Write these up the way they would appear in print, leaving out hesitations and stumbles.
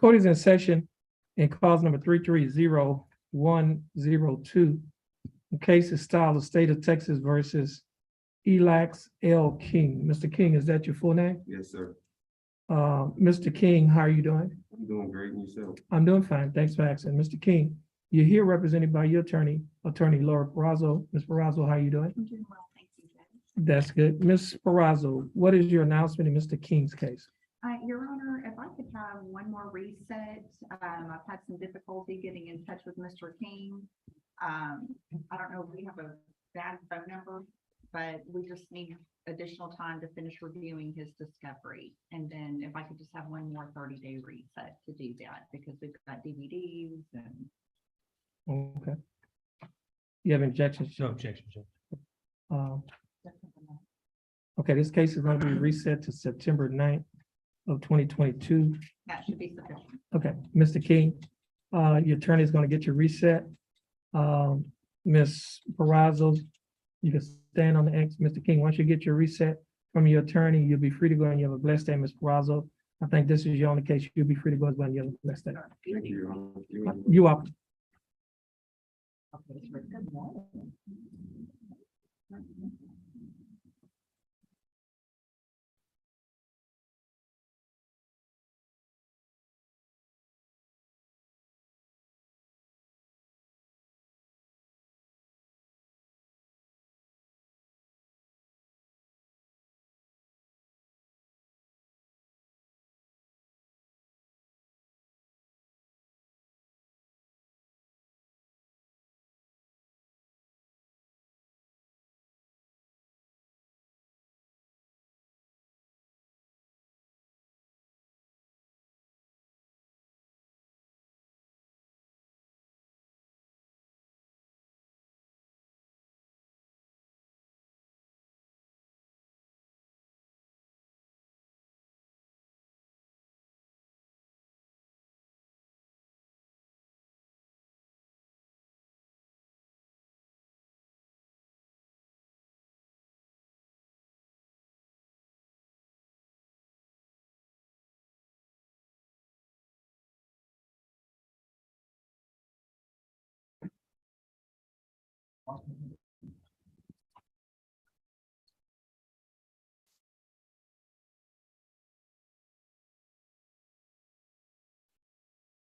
Court is in session in cause number 330102. The case is style of State of Texas versus Elax L. King. Mr. King, is that your full name? Yes, sir. Mr. King, how are you doing? I'm doing great, and yourself? I'm doing fine. Thanks for asking. Mr. King, you're here represented by your attorney, Laura Perazo. Ms. Perazo, how are you doing? I'm doing well, thank you, Judge. That's good. Ms. Perazo, what is your announcement in Mr. King's case? Your Honor, if I could have one more reset, I've had some difficulty getting in touch with Mr. King. I don't know if we have a bad phone number, but we just need additional time to finish reviewing his discovery. And then if I could just have one more 30-day reset to do that, because we've got DVDs and. Okay. You have objections? No objection, Judge. Okay, this case is going to be reset to September 9th of 2022. That should be sufficient. Okay, Mr. King, your attorney is going to get you reset. Ms. Perazo, you can stand on the X. Mr. King, once you get your reset from your attorney, you'll be free to go and you have a blessed day, Ms. Perazo. I think this is your only case. You'll be free to go as well and you have a blessed day. Thank you, Your Honor. You are. Okay, it's good morning.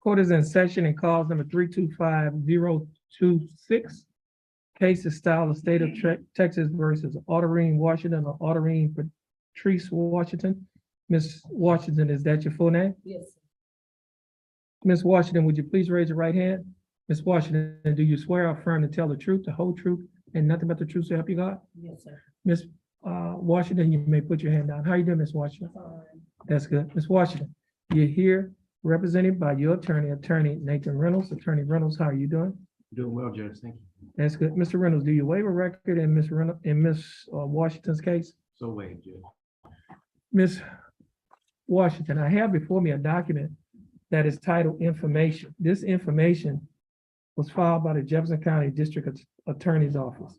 Court is in session in cause number 325026. Case is style of State of Texas versus Autorine Washington or Autorine Patrice Washington. Ms. Washington, is that your full name? Yes. Ms. Washington, would you please raise your right hand? Ms. Washington, do you swear or affirm to tell the truth, the whole truth, and nothing but the truth to help you God? Yes, sir. Ms. Washington, you may put your hand down. How are you doing, Ms. Washington? That's good. Ms. Washington, you're here represented by your attorney Nathan Reynolds. Attorney Reynolds, how are you doing? Doing well, Judge. Thank you. That's good. Mr. Reynolds, do you waive a record in Ms. Washington's case? So wait, Judge. Ms. Washington, I have before me a document that is titled information. This information was filed by the Jefferson County District Attorney's Office.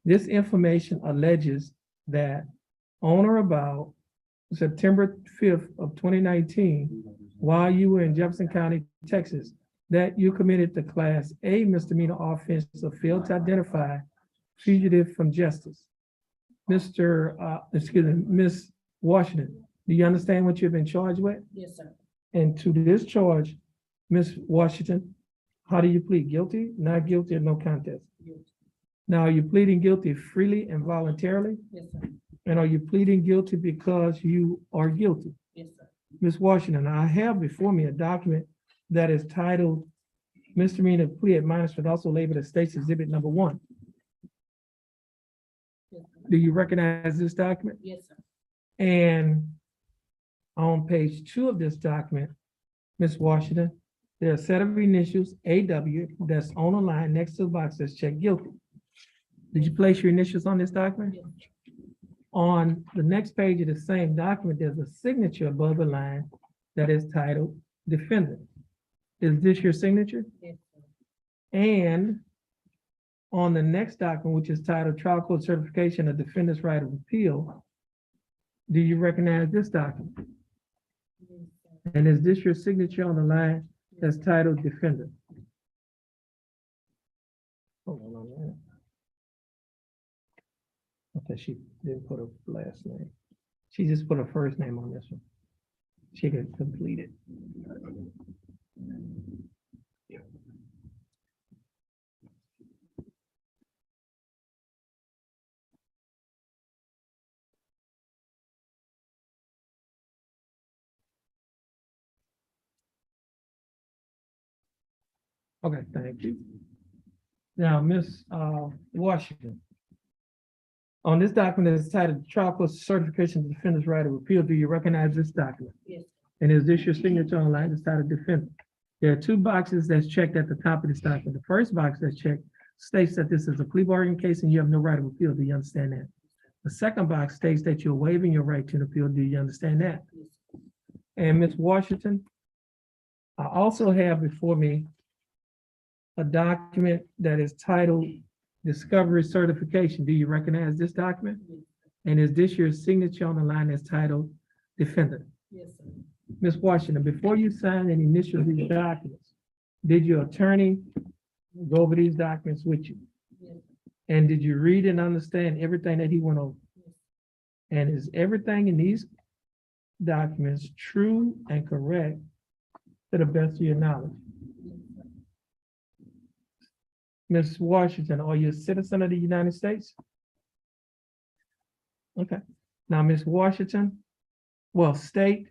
This information alleges that on or about September 5th of 2019, while you were in Jefferson County, Texas, that you committed the Class A misdemeanor offense of failed to identify fugitive from justice. Ms. Washington, do you understand what you've been charged with? Yes, sir. And to this charge, Ms. Washington, how do you plead? Guilty, not guilty, or no contest? Guilty. Now, are you pleading guilty freely and voluntarily? Yes, sir. And are you pleading guilty because you are guilty? Yes, sir. Ms. Washington, I have before me a document that is titled misdemeanor plea admonishment, also labeled as State's Exhibit Number 1. Yes, sir. Do you recognize this document? Yes, sir. And on page 2 of this document, Ms. Washington, there are a set of initials, AW, that's on the line next to the box that's checked guilty. Did you place your initials on this document? Yes. On the next page of the same document, there's a signature above the line that is titled defendant. Is this your signature? Yes, sir. And on the next document, which is titled Trial Court Certification of Defendant's Right of Appeal, do you recognize this document? Yes, sir. And is this your signature on the line that's titled defendant? Hold on a minute. Okay, she didn't put her last name. She just put her first name on this one. She can complete it. Okay, thank you. Now, Ms. Washington. On this document that's titled Trial Court Certification of Defendant's Right of Appeal, do you recognize this document? Yes. And is this your signature online? It's titled Defendant. There are two boxes that's checked at the top of this document. The first box that's checked states that this is a plea bargaining case and you have no right of appeal. Do you understand that? The second box states that you're waiving your right to an appeal. Do you understand that? And Ms. Washington, I also have before me a document that is titled Discovery Certification. Do you recognize this document? And is this your signature on the line that's titled Defendant? Yes, sir. Ms. Washington, before you signed and initialed these documents, did your attorney go over these documents with you? Yes. And did you read and understand everything that he went over? Yes. And is everything in these documents true and correct to the best of your knowledge? Ms. Washington, are you a citizen of the United States? Okay. Now, Ms. Washington, well, state,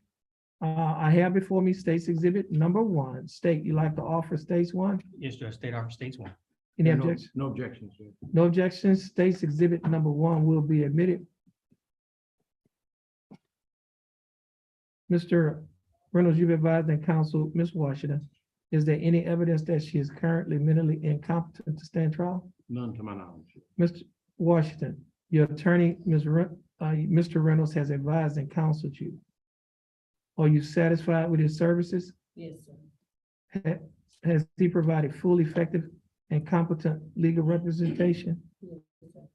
I have before me State's Exhibit number 1. State, you like to offer States 1? Yes, Judge, state offer states one. Any No- objections? No objections, Judge. No objections. State's Exhibit number 1 will be admitted. Mr. Reynolds, you've advised and counseled Ms. Washington. Is there any evidence that she is currently mentally incompetent to stand trial? None to my knowledge. Mr. Washington, your attorney, Mr. Reynolds has advised and counseled you. Are you satisfied with his services? Yes, sir. Has he provided full, effective, and competent legal representation? Yes, sir.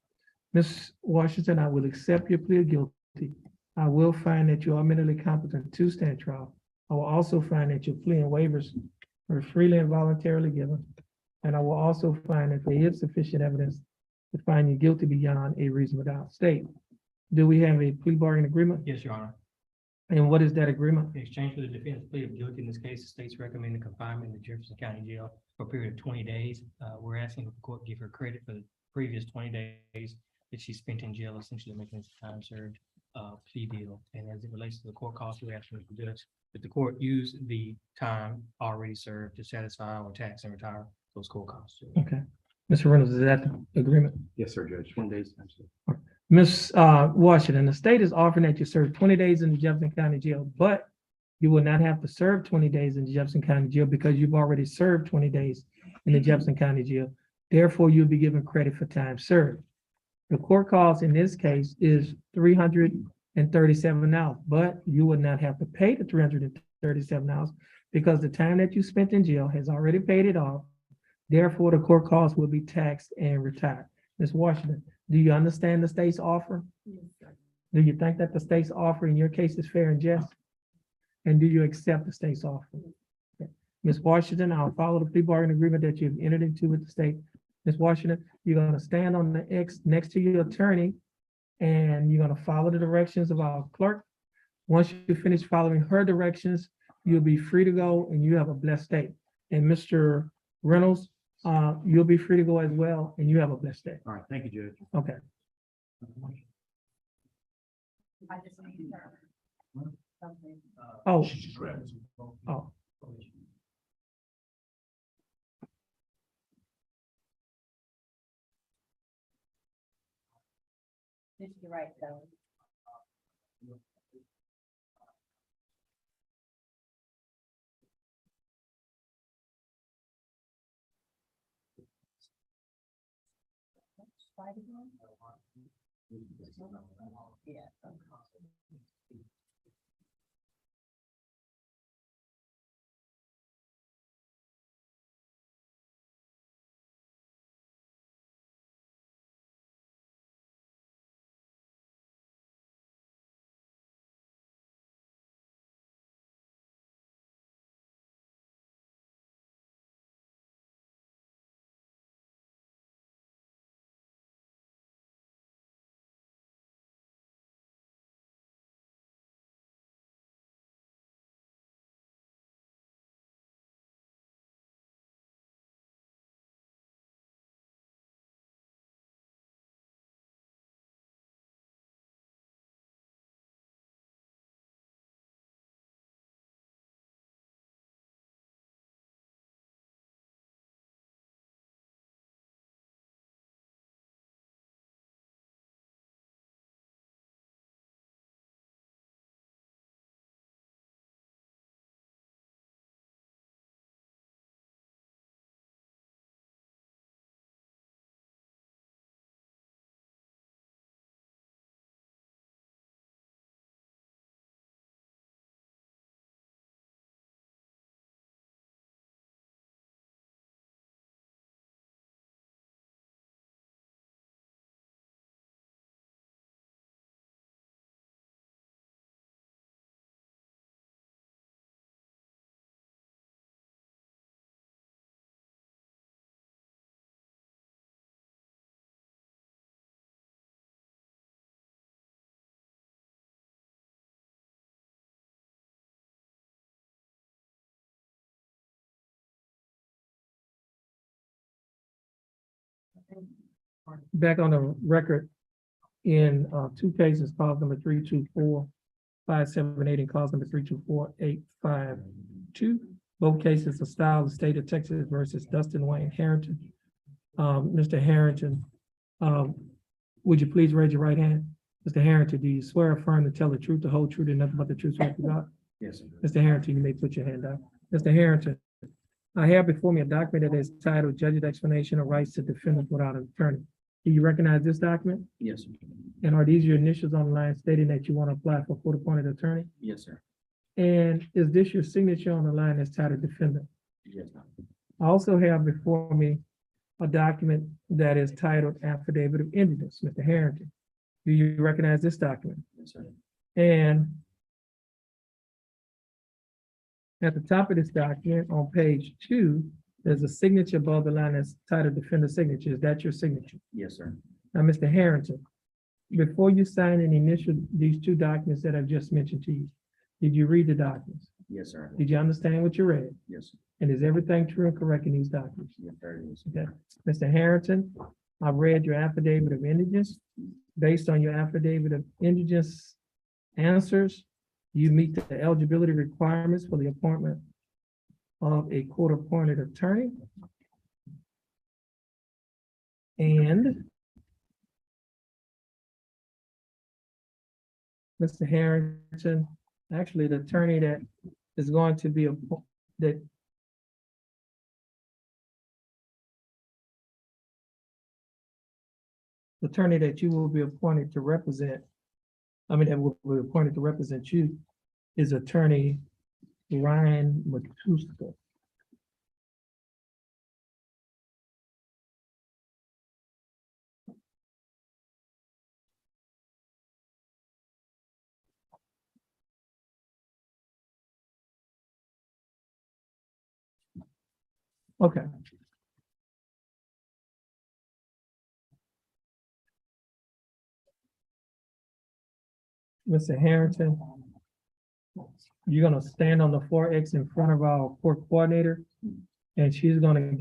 Ms. Washington, I will accept your plea of guilty. I will find that you are mentally competent to stand trial. I will also find that your plea and waivers were freely and voluntarily given. And I will also find that there is sufficient evidence to find you guilty beyond a reasonable doubt. State, do we have a plea bargaining agreement? Yes, Your Honor. And what is that agreement? In exchange for the defendant's plea of guilty in this case, the state's recommending confinement in the Jefferson County Jail for a period of 20 days. We're asking the court to give her credit for the previous 20 days that she spent in jail, essentially making this a time served plea deal. And as it relates to the court costs, we're asking the judge that the court use the time already served to satisfy or tax and retire those court costs. Okay. Mr. Reynolds, is that the agreement? Yes, sir, Judge. 20 days. Ms. Washington, the state is offering that you serve 20 days in the Jefferson County Jail, but you will not have to serve 20 days in the Jefferson County Jail because you've already served 20 days in the Jefferson County Jail. Therefore, you'll be given credit for time served. The court cost in this case is $337, but you would not have to pay the $337 because the time that you spent in jail has already paid it off. Therefore, the court cost will be taxed and retired. Ms. Washington, do you understand the state's offer? Yes, sir. Do you think that the state's offer in your case is fair and just? And do you accept the state's offer? Okay. Ms. Washington, I'll follow the plea bargaining agreement that you've entered into with the state. Ms. Washington, you're gonna stand on the X next to your attorney and you're gonna follow the directions of our clerk. Once you finish following her directions, you'll be free to go and you have a blessed day. And Mr. Reynolds, you'll be free to go as well and you have a blessed day. All right, thank you, Judge. Okay. I just need something. Oh. Oh. This is right, though. Yeah. back on the record in, two cases, cause number 324-578 and cause number 324-852. Both cases are styled the state of Texas versus Dustin Wayne Harrington. Mr. Harrington, would you please raise your right hand? Mr. Harrington, do you swear or affirm to tell the truth, the whole truth, and nothing but the truth, so help you God? Yes, sir. Mr. Harrington, you may put your hand down. Mr. Harrington, I have before me a document that is titled Judge's Explanation of Rights to Defendants Without an Attorney. Do you recognize this document? Yes, sir. And are these your initials on the line stating that you want to apply for court-appointed attorney? Yes, sir. And is this your signature on the line that's titled defendant? Yes, sir. I also have before me a document that is titled Affidavit of Indigence, Mr. Harrington. Do you recognize this document? Yes, sir. And at the top of this document, on page 2, there's a signature above the line that's titled Defender Signature. Is that your signature? Yes, sir. Now, Mr. Harrington, before you sign and initial these two documents that I've just mentioned to you, did you read the documents? Yes, sir. Did you understand what you read? Yes, sir. And is everything true and correct in these documents? Yes, sir. Yes, sir. Okay. Mr. Harrington, I've read your affidavit of indigence. Based on your affidavit of indigence answers, you meet the eligibility requirements for the appointment of a court-appointed attorney. And Mr. Harrington, actually, the attorney that is going to be, that the attorney that you will be appointed to represent, that will be appointed to represent you is Attorney Ryan Matuska. Okay. Mr. Harrington, you're gonna stand on the 4X in front of our court coordinator, and she's gonna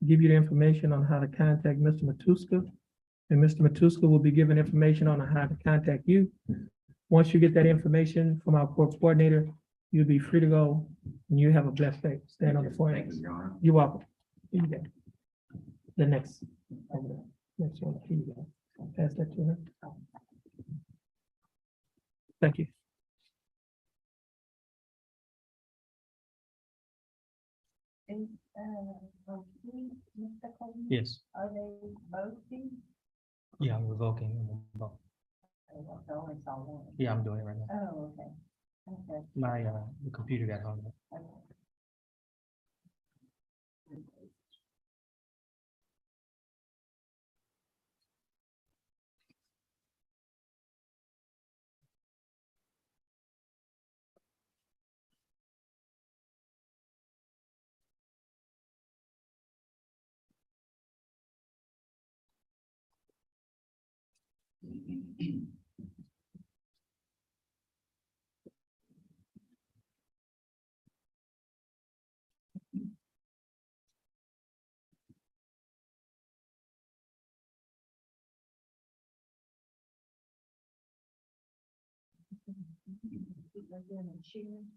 give you the information on how to contact Mr. Matuska. And Mr. Matuska will be given information on how to contact you. Once you get that information from our court coordinator, you'll be free to go, and you have a blessed day. Stand on the Thank 4X. you, Your Honor. You're welcome. Here you go. The next, over there. Next one, here you go. Pass that to her. Thank you. Is, Mr. Coleman? Yes, Are they both these? yeah, I'm revoking them both. Oh, I only saw one. Yeah, I'm doing it right now. Oh, okay. Okay. My, the computer got hung up. Okay.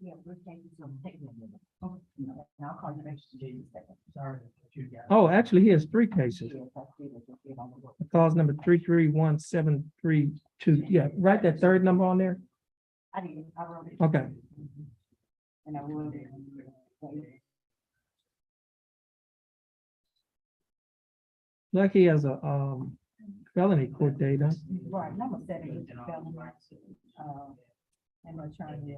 Yeah, we're taking some technical. Oh, no, and I'll call you back to do this second. Sorry. computer got- Oh, actually, he has 3 cases. Yes, I see that you get on the work. Cause number 331732. Yeah, write that third number on there. I did, I wrote it. Okay. And I wrote it. Like he has a felony court date, huh? Right, number 7 is the felony. And I'm trying to.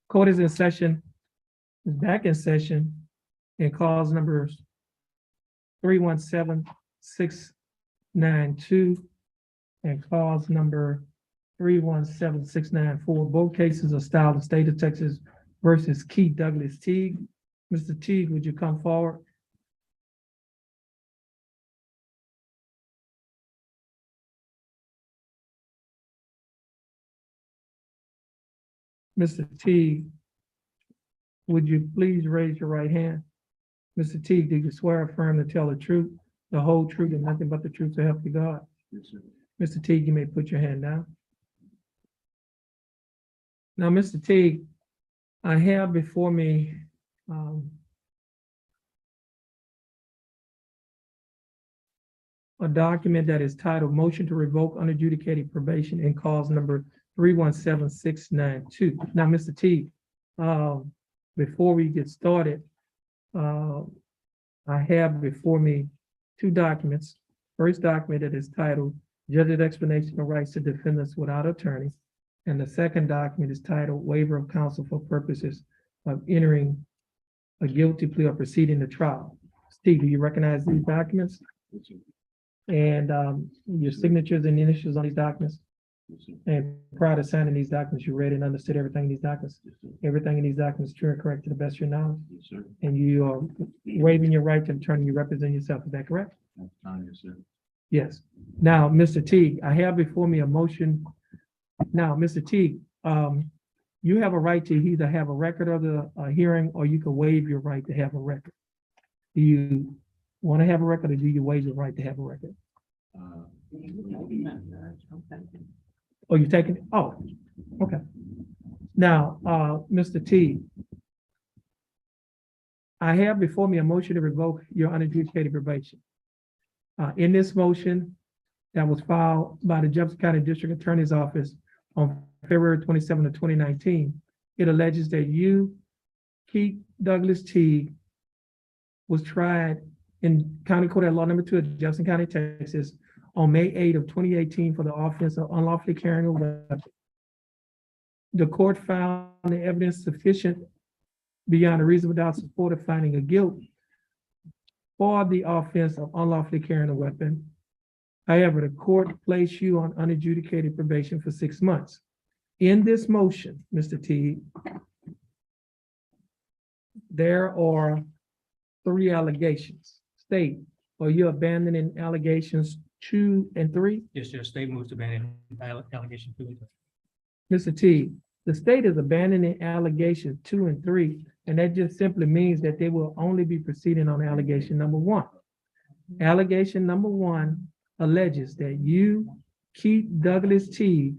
Court is in session, is back in session, and calls numbers 317-692 and calls number 317-694. Both cases are styled the state of Texas versus Keith Douglas Teague. Mr. Teague, would you come forward? Mr. Teague, would you please raise your right hand? Mr. Teague, do you swear or affirm to tell the truth, the whole truth, and nothing but the truth to help you God? Yes, sir. Mr. Teague, you may put your hand down. Now, Mr. Teague, I have before me a document that is titled Motion to Revoke Unadjudicated Probation and cause number 317692. Now, Mr. Teague, before we get started, I have before me two documents. First document that is titled Judge's Explanation of Rights to Defendants Without Attorney. And the second document is titled Waiver of Counsel for Purposes of Entering a Guilty Plea or Proceeding to Trial. Steve, do you recognize these documents? Yes, sir. And your signatures and initials on these documents? Yes, sir. And prior to signing these documents, you read and understood everything in these documents? Yes, sir. Everything in these documents is true and correct to the best of your knowledge? Yes, sir. And you are waiving your right to attorney, you represent yourself, is that correct? That's fine, yes, sir. Yes. Now, Mr. Teague, I have before me a motion. Now, Mr. Teague, you have a right to either have a record of the hearing, or you can waive your right to have a record. Do you want to have a record, or do you waive your right to have a record? Oh, you're taking it? Oh, okay. Now, Mr. Teague, I have before me a motion to revoke your unadjudicated probation. In this motion that was filed by the Jefferson County District Attorney's Office on February 27 of 2019, it alleges that you, Keith Douglas Teague, was tried in County Court at Law Number 2 of Jefferson County, Texas, on May 8 of 2018 for the offense of unlawfully carrying a weapon. The court found the evidence sufficient beyond a reasonable doubt support of finding a guilt for the offense of unlawfully carrying a weapon. However, the court placed you on unadjudicated probation for 6 months. In this motion, Mr. Teague, there are 3 allegations. State, are you abandoning allegations 2 and 3? Yes, sir. State moves to abandon allegation 2 and 3. Mr. Teague, the state is abandoning allegations 2 and 3, and that just simply means that they will only be proceeding on allegation number 1. Allegation number 1 alleges that you, Keith Douglas Teague,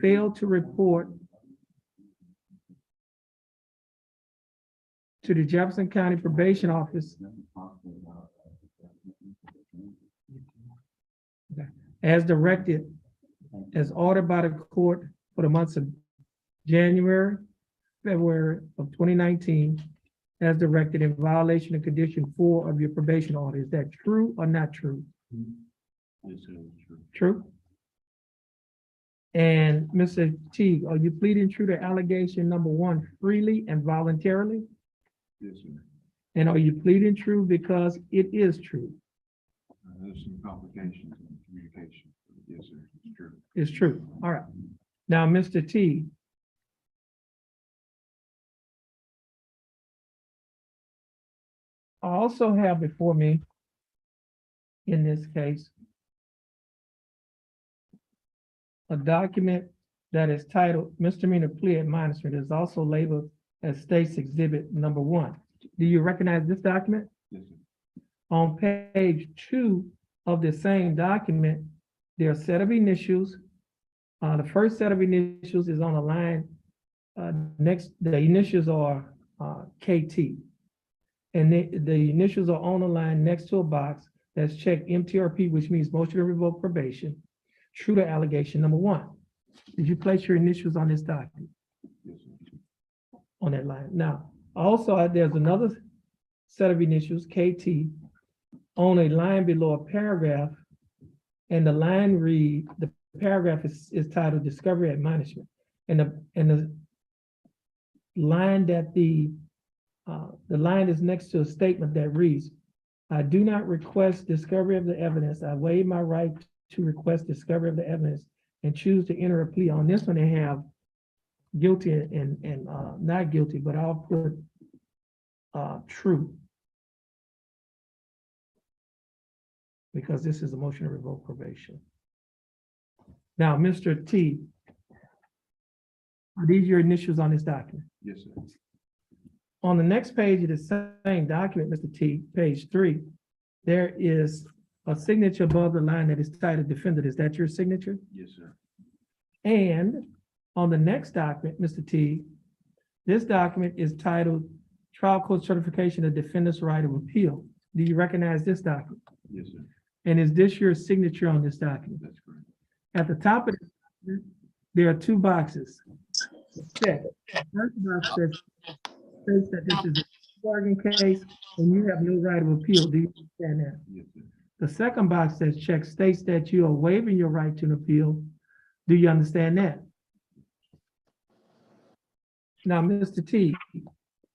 failed to report to the Jefferson County Probation Office as directed, as ordered by the court for the months of January, February of 2019, as directed in violation of condition 4 of your probation order. Is that true or not true? Yes, sir. Sure. True? And Mr. Teague, are you pleading true to allegation number 1 freely and voluntarily? Yes, sir. And are you pleading true because it is true? There's some complications in communication. Yes, sir. It's true. It's true. All right. Now, Mr. Teague, I also have before me, in this case, a document that is titled Misdemeanor Plea Admonishment. Is also labeled as State's Exhibit number 1. Do you recognize this document? Yes, sir. On page 2 of the same document, there are a set of initials. The first set of initials is on a line next, the initials are KT. And the initials are on a line next to a box that's checked MTRP, which means motion to revoke probation, true to allegation number 1. Did you place your initials on this document? Yes, sir. On that line? Now, also, there's another set of initials, KT, on a line below a paragraph, and the line read, the paragraph is titled Discovery Admonishment. And the line that the line is next to a statement that reads, I do not request discovery of the evidence. I waive my right to request discovery of the evidence and choose to enter a plea. On this one, they have guilty and not guilty, but I'll put true. Because this is a motion to revoke probation. Now, Mr. T, are these your initials on this document? Yes, sir. On the next page of the same document, Mr. T, page 3, there is a signature above the line that is titled defendant. Is that your signature? Yes, sir. And on the next document, Mr. T, this document is titled Trial Court Certification of Defendant's Right of Appeal. Do you recognize this document? Yes, sir. And is this your signature on this document? That's correct. At the top of the document, there are 2 boxes. Check. The first box states that this is a bargain case and you have no right of appeal. Do you understand that? Yes, sir. The second box says check states that you are waiving your right to an appeal. Do you understand that? Now, Mr. T,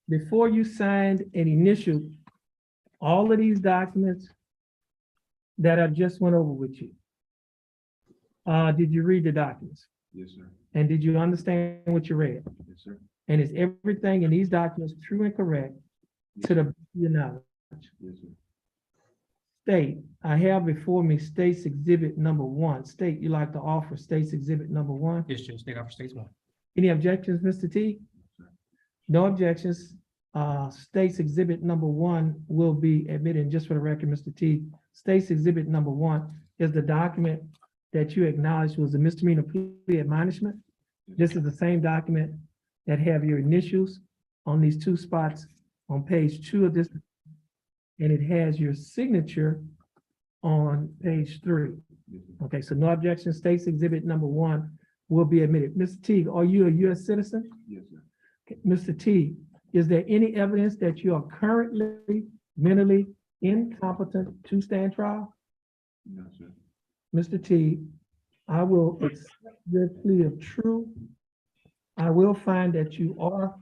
before you signed and initialed all of these documents that I just went over with you, did you read the documents? Yes, sir. And did you understand what you read? Yes, sir. And is everything in these documents true and correct to the best of your knowledge? Yes, sir. State, I have before me State's Exhibit number 1. State, you like to offer State's Exhibit number 1? Yes, Judge, state offer states 1. Any objections, Mr. T? Sir. No objections. State's Exhibit number 1 will be admitted. And just for the record, Mr. T, State's Exhibit number 1 is the document that you acknowledged was a misdemeanor plea admonishment. This is the same document that have your initials on these 2 spots on page 2 of this, and it has your signature on page 3. Yes, sir. Okay, so no objection. State's Exhibit number 1 will be admitted. Mr. T, are you a U.S. citizen? Yes, sir. Okay, Mr. T, is there any evidence that you are currently mentally incompetent to stand trial? No, sir. Mr. T, I will accept your plea of true. I will find that you are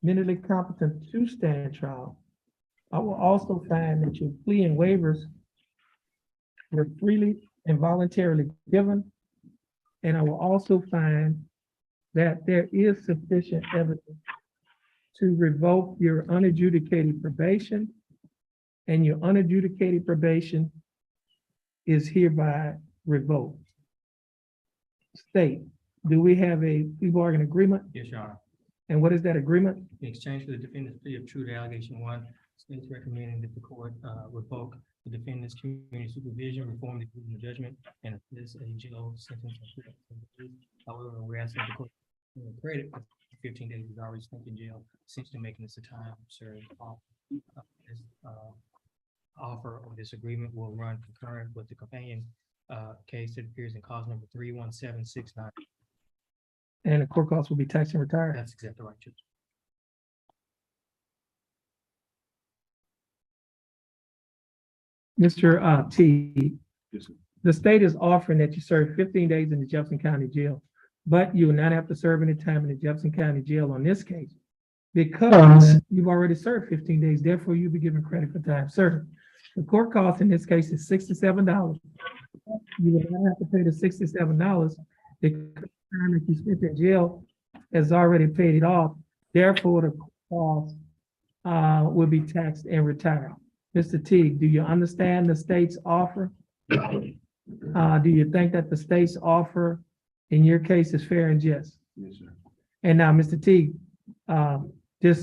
mentally competent to stand trial. I will also find that your plea and waivers were freely and voluntarily given. And I will also find that there is sufficient evidence to revoke your unadjudicated probation, and your unadjudicated probation is hereby revoked. State, do we have a plea bargain agreement? Yes, Your Honor. And what is that agreement? In exchange for the defendant's plea of true to allegation 1, states recommending that the court revoke the defendant's community supervision, reform the criminal judgment, and assist a jail sentence. However, we're asking the court credit for 15 days. He's already spent in jail, essentially making this a time served offer. This offer or this agreement will run concurrent with the companion case that appears in cause number 31769. And the court costs will be taxed and retired. That's exactly right, Judge. Mr. T, Yes, sir. the state is offering that you serve 15 days in the Jefferson County Jail, but you will not have to serve any time in the Jefferson County Jail on this case because you've already served 15 days. Therefore, you'll be given credit for time served. The court cost in this case is $67. You will not have to pay the $67 because the time that you spent in jail has already paid it off. Therefore, the cost will be taxed and retired. Mr. T, do you understand the state's offer? Do you think that the state's offer in your case is fair and just? Yes, sir. And now, Mr. T, the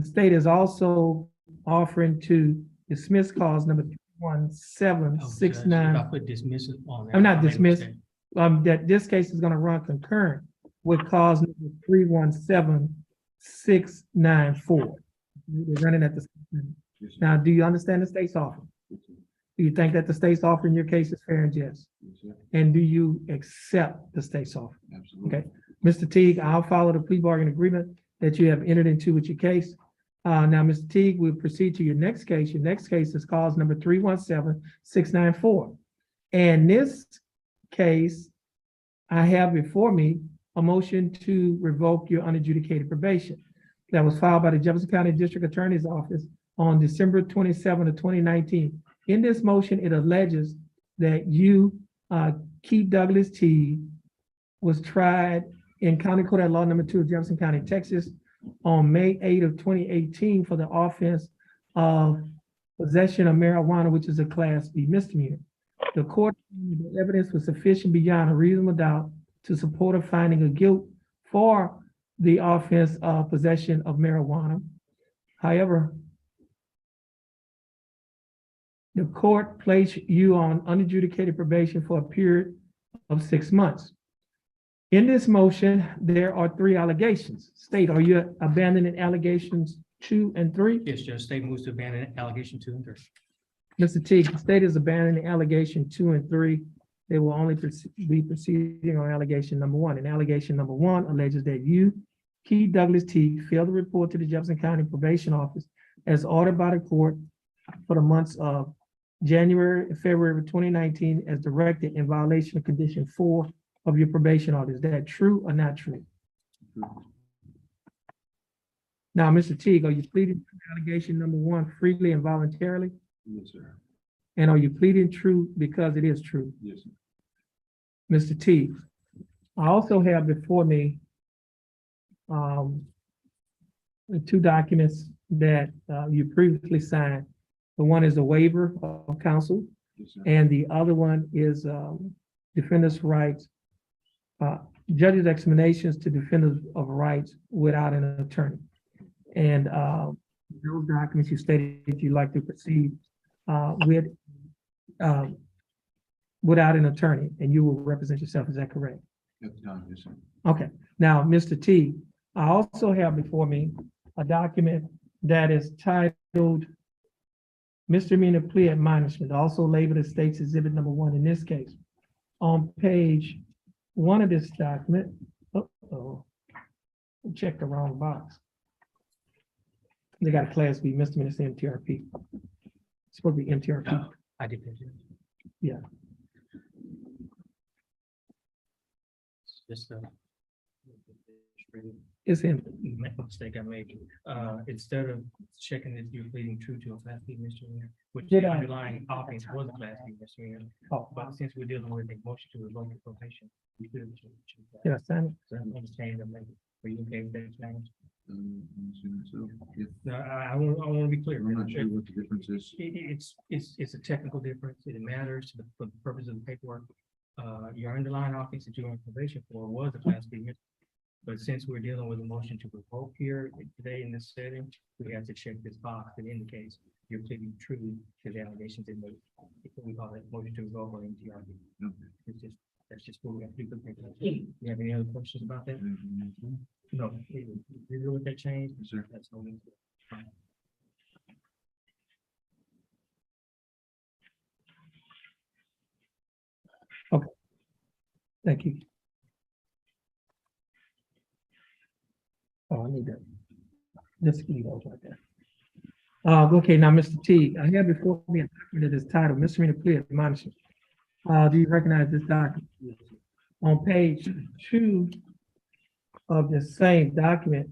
state is also offering to dismiss cause number Oh, Judge, 31769. if I put dismissal on there. I'm not I made a dismissed. mistake. That this case is gonna run concurrent with cause number 317-694. They're running at the same time. Yes, sir. Now, do you understand the state's offer? Yes, sir. Do you think that the state's offer in your case is fair and just? Yes, sir. And do you accept the state's offer? Absolutely. Okay. Mr. Teague, I'll follow the plea bargain agreement that you have entered into with your case. Now, Mr. Teague, we'll proceed to your next case. Your next case is cause number 317-694. And this case, I have before me a motion to revoke your unadjudicated probation. that was filed by the Jefferson County District Attorney's Office on December 27 of 2019. In this motion, it alleges that you, Keith Douglas T, was tried in County Court at Law Number 2 of Jefferson County, Texas, on May 8 of 2018 for the offense of possession of marijuana, which is a Class B misdemeanor. The court, the evidence was sufficient beyond a reasonable doubt to support a finding of guilt for the offense of possession of marijuana. However, the court placed you on unadjudicated probation for a period of 6 months. In this motion, there are 3 allegations. State, are you abandoning allegations 2 and 3? Yes, Judge, state moves to abandon allegation 2 and 3. Mr. Teague, the state is abandoning allegation 2 and 3. They will only be proceeding on allegation number 1. And allegation number 1 alleges that you, Keith Douglas T, failed to report to the Jefferson County Probation Office as ordered by the court for the months of January and February of 2019 as directed in violation of condition 4 of your probation order. Is that true or not true? Now, Mr. Teague, are you pleading allegation number 1 freely and voluntarily? Yes, sir. And are you pleading true because it is true? Yes, sir. Mr. Teague, I also have before me the 2 documents that you previously signed. The one is a waiver of counsel, Yes, sir. and the other one is defendant's rights, judge's explanations to defenders of rights without an attorney. And those documents you stated you'd like to proceed with without an attorney, and you will represent yourself. Is that correct? At the time, yes, sir. Okay. Now, Mr. T, I also have before me a document that is titled Misdemeanor Plea Admonishment, also labeled as State's Exhibit Number 1 in this case. On page 1 of this document, check the wrong box. They got a Class B misdemeanor, it's MTRP. It's supposed to be MTRP. I did that, Judge. Yeah. It's just It's in, mistake I made. Instead of checking if you're pleading true to a Class B misdemeanor, which Did the I? underlying offense was a Class B misdemeanor, oh, but since we're dealing with a motion to revoke your probation, we should check that. did I sign it? So I'm understanding that, maybe. Are you okay with that, change? I'm assuming so. Yeah. No, I want to be clear. I'm not sure what the difference is. It's a technical difference. It matters for the purpose of the paperwork. Your underlying offense that you're on probation for was a Class B misdemeanor. But since we're dealing with a motion to revoke here today in this setting, we have to check this box that indicates you're pleading true to the allegations in the, we call it motion to revoke or MTRB. Okay. That's just what we have to do. You have any other questions about that? No. You agree with that change? Yes, sir. That's no need. Thank you. Oh, I need that. Just leave those right there. Okay, now, Mr. T, I have before me a document that is titled Misdemeanor Plea Admonishment. Do you recognize this document? On page 2 of the same document,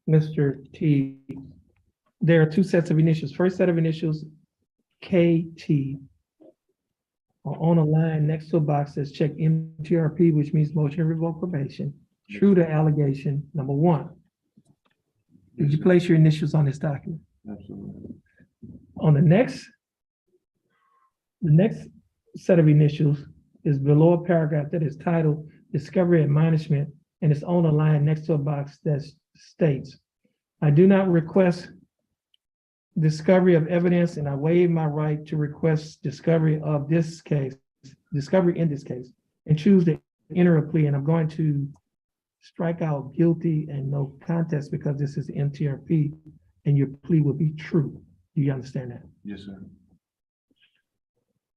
Mr. T, there are 2 sets of initials. First set of initials, KT, are on a line next to a box that's checked MTRP, which means motion to revoke probation, true to allegation number 1. Did you place your initials on this document? Absolutely. On the next set of initials is below a paragraph that is titled Discovery Admonishment, and it's on a line next to a box that states, I do not request discovery of evidence, and I waive my right to request discovery of this case, discovery in this case, and choose to enter a plea. And I'm going to strike out guilty and no contest because this is MTRP and your plea will be true. Do you understand that? Yes, sir.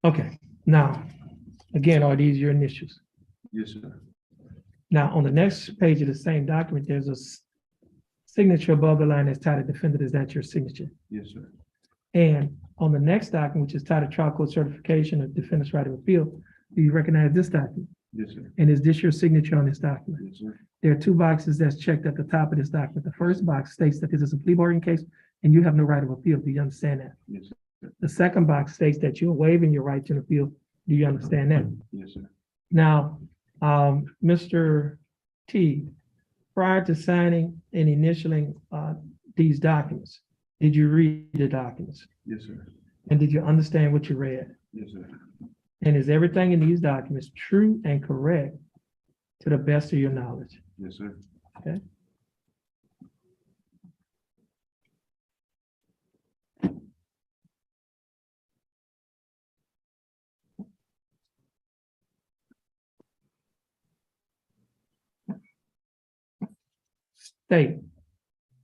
Okay, now, again, are these your initials? Yes, sir. Now, on the next page of the same document, there's a signature above the line that's titled Defendant. Is that your signature? Yes, sir. And on the next document, which is titled Trial Court Certification of Defendant's Right of Appeal, do you recognize this document? Yes, sir. And is this your signature on this document? Yes, sir. There are two boxes that's checked at the top of this document. The first box states that this is a plea bargaining case and you have no right of appeal. Do you understand that? Yes, sir. The second box states that you're waiving your right to appeal. Do you understand that? Yes, sir. Now, Mr. T, prior to signing and initialing these documents, did you read the documents? Yes, sir. And did you understand what you read? Yes, sir. And is everything in these documents true and correct to the best of your knowledge? Yes, sir. Okay. State,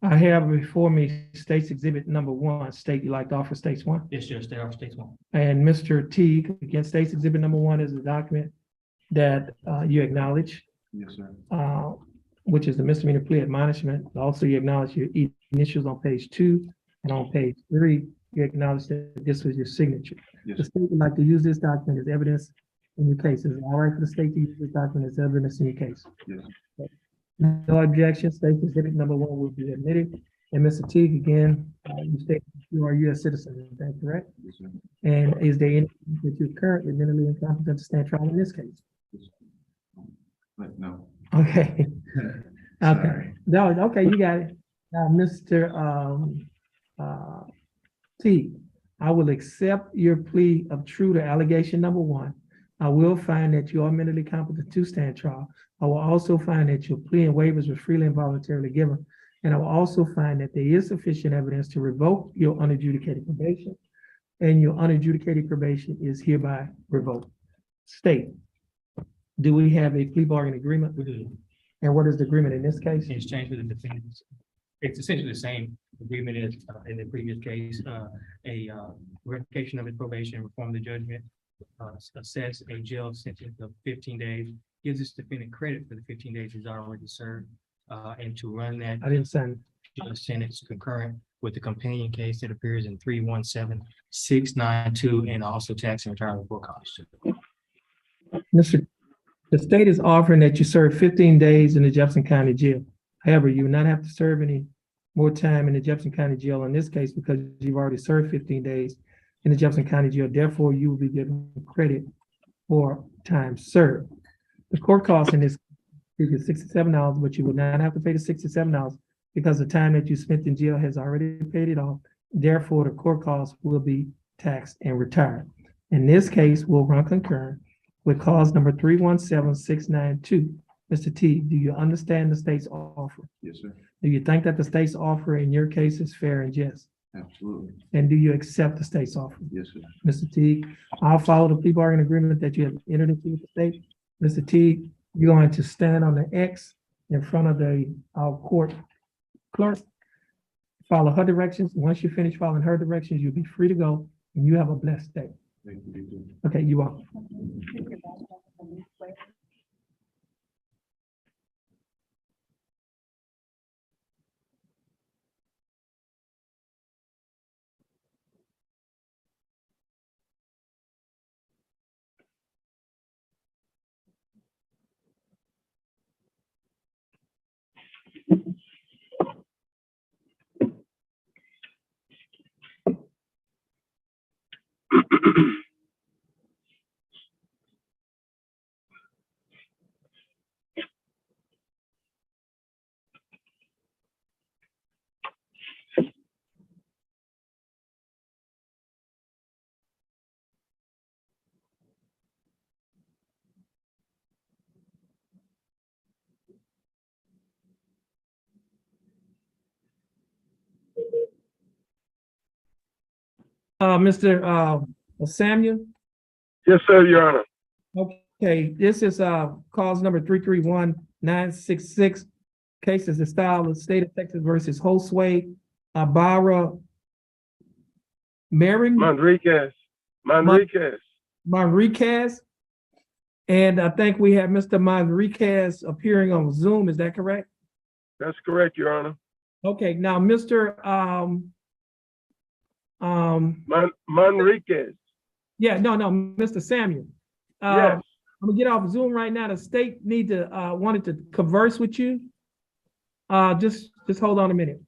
I have before me State's Exhibit number 1. State, you like to offer State's 1? Yes, Judge, stay off states one. And Mr. T, again, State's Exhibit number 1 is a document that you acknowledge, Yes, sir. which is the misdemeanor plea admonishment. Also, you acknowledge your initials on page 2 and on page 3, you acknowledge that this was your signature. Yes, The sir. state would like to use this document as evidence in your case. Is it all right for the state to use this document as evidence in your case? Yes, sir. No objection, State's Exhibit number 1 will be admitted. And Mr. Teague, again, you state you are a U.S. citizen, is that correct? Yes, sir. And is there any that you're currently mentally incompetent to stand trial in this case? Yes, sir. But no. Okay, okay. Sorry. No, okay, you got it. Now, Mr. T, I will accept your plea of true to allegation number 1. I will find that you are mentally competent to stand trial. I will also find that your plea and waivers were freely and voluntarily given. And I will also find that there is sufficient evidence to revoke your unadjudicated probation, and your unadjudicated probation is hereby revoked. State, do we have a plea bargaining agreement? We do, And what is the agreement in this case? in exchange for the defendants. It's essentially the same agreement as in the previous case, a revocation of his probation, reform the judgment, assess a jail sentence of 15 days, gives this defendant credit for the 15 days he's already served, and to run that I didn't sign. sentence concurrent with the companion case that appears in 317692 and also tax and retirement forecast. Mr. The state is offering that you serve 15 days in the Jefferson County Jail. However, you will not have to serve any more time in the Jefferson County Jail in this case because you've already served 15 days in the Jefferson County Jail. Therefore, you will be given credit for time served. The court cost in this is $67, but you will not have to pay the $67 because the time that you spent in jail has already paid it off. Therefore, the court costs will be taxed and retired. In this case, we'll run concurrent with cause number 317692. Mr. T, do you understand the state's offer? Yes, sir. Do you think that the state's offer in your case is fair and just? Absolutely. And do you accept the state's offer? Yes, sir. Mr. T, I'll follow the plea bargaining agreement that you have entered into with the state. Mr. T, you're going to stand on the X in front of our court clerk. Follow her directions. Once you finish following her directions, you'll be free to go, and you have a blessed day. Thank you. You too. Okay, you are. Mr. Samuel? Yes, sir, Your Honor. Okay, this is cause number 331966. Case is the style of State of Texas versus Holsway, Barra, Mary Manriquez. Manriquez. And I think we have Mr. Manriquez appearing on Zoom. Is that correct? That's correct, Your Honor. Okay, now Mr. Manriquez. Yeah, no, Mr. Samuel. Yes. I'm gonna get off Zoom right now. The state wanted to converse with you. Just hold on a minute.